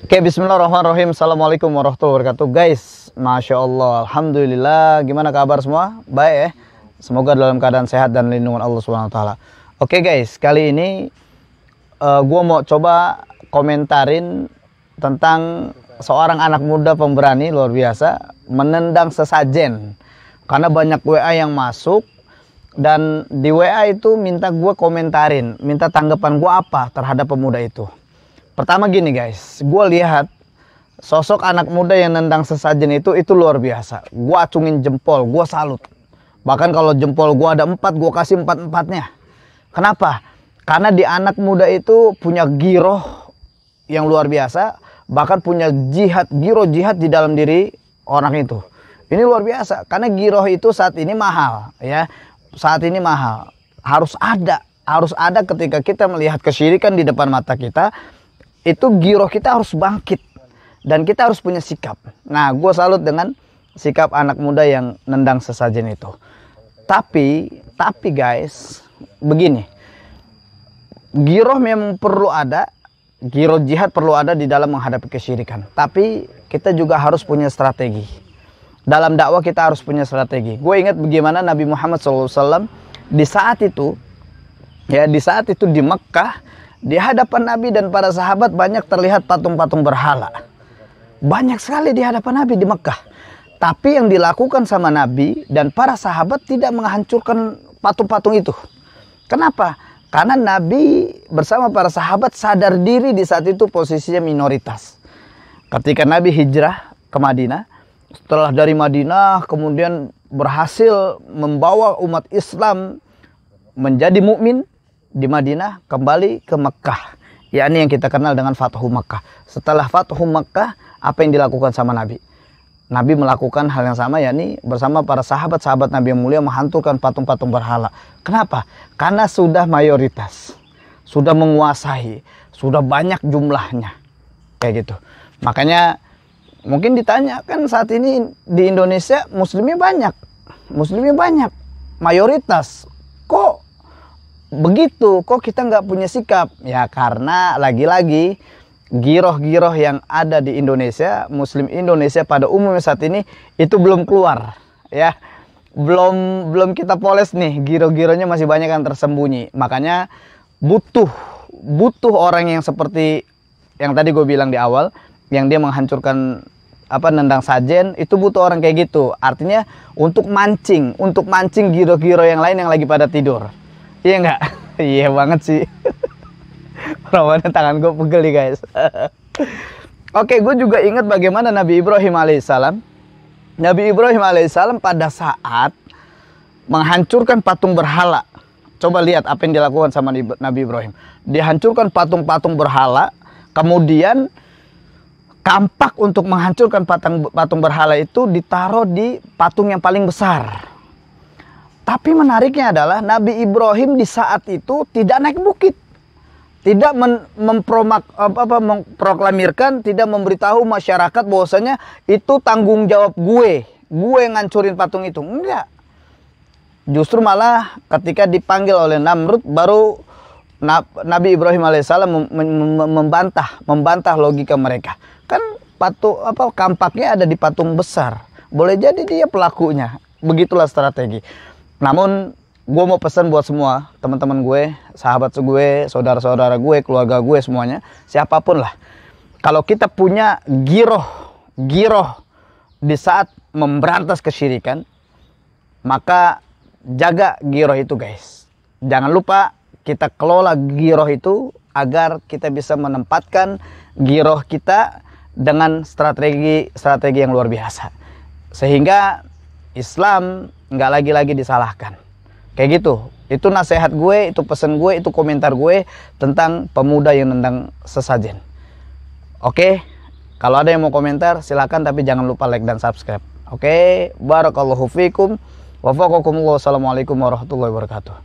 Oke, bismillahirrahmanirrahim. Assalamualaikum warahmatullahi wabarakatuh. Guys, Masya Allah, Alhamdulillah. Gimana kabar semua? Baik ya? Semoga dalam keadaan sehat dan lindungan Allah SWT. Oke guys, kali ini gue mau coba komentarin tentang seorang anak muda pemberani luar biasa menendang sesajen. Karena banyak WA yang masuk, dan di WA itu minta gue komentarin, minta tanggapan gue apa terhadap pemuda itu. Pertama gini guys, gue lihat sosok anak muda yang nendang sesajen itu luar biasa. Gue acungin jempol, gue salut. Bahkan kalau jempol gue ada 4, gue kasih 4-4-nya. Kenapa? Karena di anak muda itu punya giroh yang luar biasa. Bahkan punya giroh jihad di dalam diri orang itu. Ini luar biasa, karena giroh itu saat ini mahal ya. Saat ini mahal. Harus ada ketika kita melihat kesyirikan di depan mata kita. Itu giroh kita harus bangkit dan kita harus punya sikap. Nah, gue salut dengan sikap anak muda yang nendang sesajen itu. Tapi guys, begini, giroh memang perlu ada, giroh jihad perlu ada di dalam menghadapi kesyirikan. Tapi kita juga harus punya strategi. Dalam dakwah kita harus punya strategi. Gue ingat bagaimana Nabi Muhammad SAW di saat itu di Mekah. Di hadapan Nabi dan para sahabat banyak terlihat patung-patung berhala. Banyak sekali di hadapan Nabi di Mekah. Tapi yang dilakukan sama Nabi dan para sahabat tidak menghancurkan patung-patung itu. Kenapa? Karena Nabi bersama para sahabat sadar diri di saat itu posisinya minoritas. Ketika Nabi hijrah ke Madinah, setelah dari Madinah kemudian berhasil membawa umat Islam menjadi mukmin di Madinah, kembali ke Mekah, yakni yang kita kenal dengan Fathu Mekah. Setelah Fathu Mekah, apa yang dilakukan sama Nabi? Nabi melakukan hal yang sama, yakni bersama para sahabat-sahabat Nabi yang mulia menghancurkan patung-patung berhala. Kenapa? Karena sudah mayoritas, sudah menguasai, sudah banyak jumlahnya, kayak gitu. Makanya mungkin ditanya, kan saat ini di Indonesia muslimnya banyak, mayoritas. Kok begitu? Kok kita nggak punya sikap? Ya karena lagi-lagi giroh-giroh yang ada di Indonesia, Muslim Indonesia pada umumnya saat ini itu belum keluar, ya. Belum kita poles nih, giroh-girohnya masih banyak yang tersembunyi. Makanya butuh orang yang seperti yang tadi gue bilang di awal, yang dia menghancurkan nendang sajen, itu butuh orang kayak gitu. Artinya untuk mancing giroh-giroh yang lain yang lagi pada tidur. Iya nggak? Iya banget sih. Rawannya tangan gue pegel nih guys. Oke, gue juga ingat bagaimana Nabi Ibrahim alaihissalam. Nabi Ibrahim alaihissalam pada saat menghancurkan patung berhala. Coba lihat apa yang dilakukan sama Nabi Ibrahim. Dihancurkan patung-patung berhala. Kemudian kampak untuk menghancurkan patung berhala itu ditaruh di patung yang paling besar. Tapi menariknya adalah Nabi Ibrahim di saat itu tidak naik bukit. Tidak memproklamirkan, tidak memberitahu masyarakat bahwasanya itu tanggung jawab gue ngancurin patung itu. Enggak. Justru malah ketika dipanggil oleh Namrud, baru Nabi Ibrahim alaihissalam membantah logika mereka. Kan kampaknya ada di patung besar. Boleh jadi dia pelakunya. Begitulah strategi. Namun gue mau pesan buat semua teman-teman gue, sahabat gue, saudara-saudara gue, keluarga gue semuanya, siapapun lah. Kalau kita punya giroh di saat memberantas kesyirikan, maka jaga giroh itu guys. Jangan lupa kita kelola giroh itu agar kita bisa menempatkan giroh kita dengan strategi yang luar biasa. Sehingga Islam nggak lagi disalahkan. Kayak gitu. Itu nasihat gue, itu pesan gue, itu komentar gue tentang pemuda yang nendang sesajen. Oke, kalau ada yang mau komentar silakan, tapi jangan lupa like dan subscribe. Oke, barakallahu fikum wa faqakumullah. Wassalamualaikum warahmatullahi wabarakatuh.